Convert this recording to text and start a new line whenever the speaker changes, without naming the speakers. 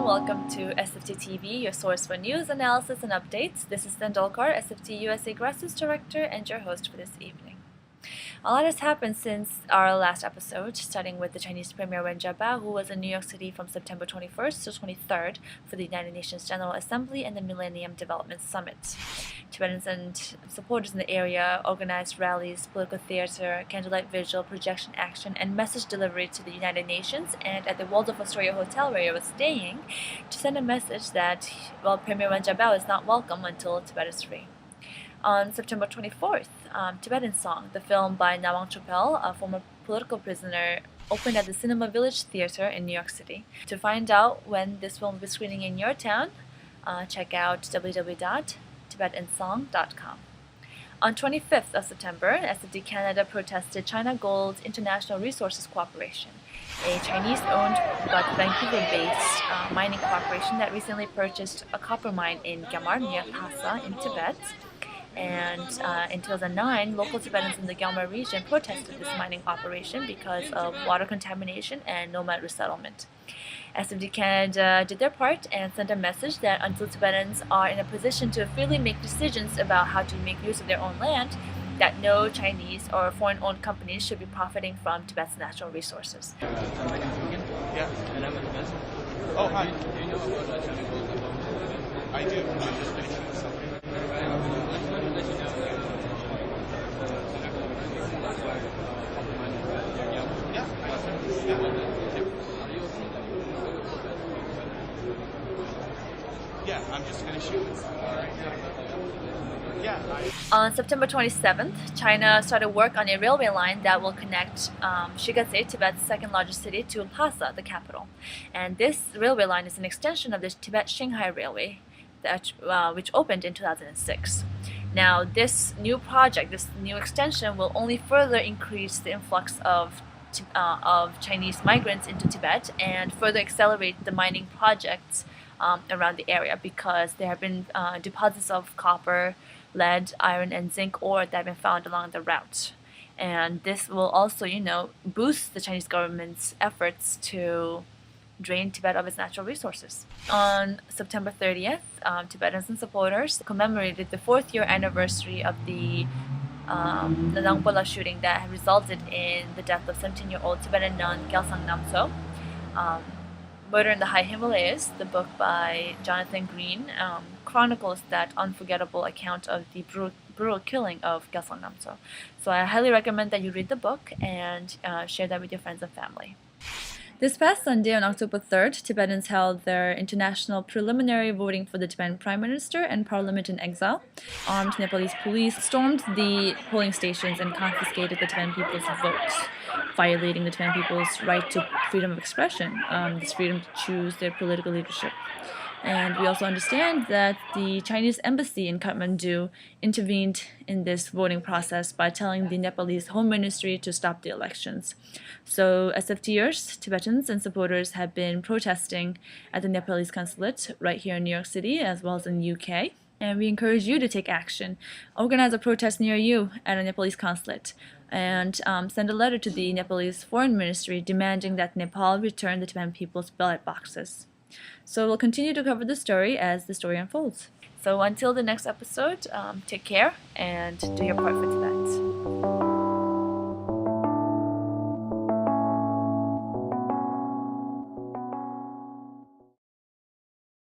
everyone, welcome to SFTtv, your source for news, analysis, and updates. This is TenDolkar, SFT USA Grassroots Director, and your host for this evening. A lot has happened since our last episode, starting with the Chinese Premier Wen Jiabao, who was in New York City from September 21st to 23rd for the United Nations General Assembly and the Millennium Development Summit. Tibetans and supporters in the area organized rallies, political theater, candlelight vigil, projection action, and message delivery to the United Nations and at the Waldorf Astoria Hotel where he was staying to send a message that, Premier Wen Jiabao is not welcome until Tibet is free. On September 24th, Tibetan Song, the film by Nangpa la Pass, a former political prisoner, opened at the Cinema Village Theater in New York City. To find out when this film will be screening in your town, check out www.tibetansong.com. On 25th of September, SFT Canada protested China Gold International Resources Corporation, a Chinese-owned but Vancouver-based mining corporation that recently purchased a copper mine in Gyamar near Lhasa in Tibet. And in 2009, local Tibetans in the Gyamar region protested this mining operation because of water contamination and nomad resettlement. SFT Canada did their part and sent a message that until Tibetans are in a position to freely make decisions about how to make use of their own land, that no Chinese or foreign-owned companies should be profiting from Tibet's natural resources.
Yeah. Oh, hi. I do. I'm just finishing something. Yeah, I'm just finishing.
On September 27th, China started work on a railway line that will connect Shigatse, Tibet's second largest city, to Lhasa, the capital. And this railway line is an extension of the Tibet-Qinghai Railway, which opened in 2006. Now, this new project, this new extension, will only further increase the influx of Chinese migrants into Tibet and further accelerate the mining projects around the area, because there have been deposits of copper, lead, iron, and zinc ore that have been found along the route. And this will also, boost the Chinese government's efforts to drain Tibet of its natural resources. On September 30th, Tibetans and supporters commemorated the 4th-year anniversary of the Nangpa la shooting that resulted in the death of 17-year-old Tibetan nun Gyaltsang Namso. Murder in the High Himalayas, the book by Jonathan Green, chronicles that unforgettable account of the brutal killing of Gyaltsang Namso. So I highly recommend that you read the book and share that with your friends and family. This past Sunday, on October 3rd, Tibetans held their international preliminary voting for the Tibetan Prime Minister and Parliament in exile. Armed Nepalese police stormed the polling stations and confiscated the Tibetan people's votes, violating the Tibetan people's right to freedom of expression, this freedom to choose their political leadership. And we also understand that the Chinese embassy in Kathmandu intervened in this voting process by telling the Nepalese Home Ministry to stop the elections. So SFTers, Tibetans, and supporters have been protesting at the Nepalese consulate right here in New York City as well as in the UK. And we encourage you to take action. Organize a protest near you at a Nepalese consulate and send a letter to the Nepalese Foreign Ministry demanding that Nepal return the Tibetan people's ballot boxes. So we'll continue to cover the story as the story unfolds. So until the next episode, take care and do your part for Tibet.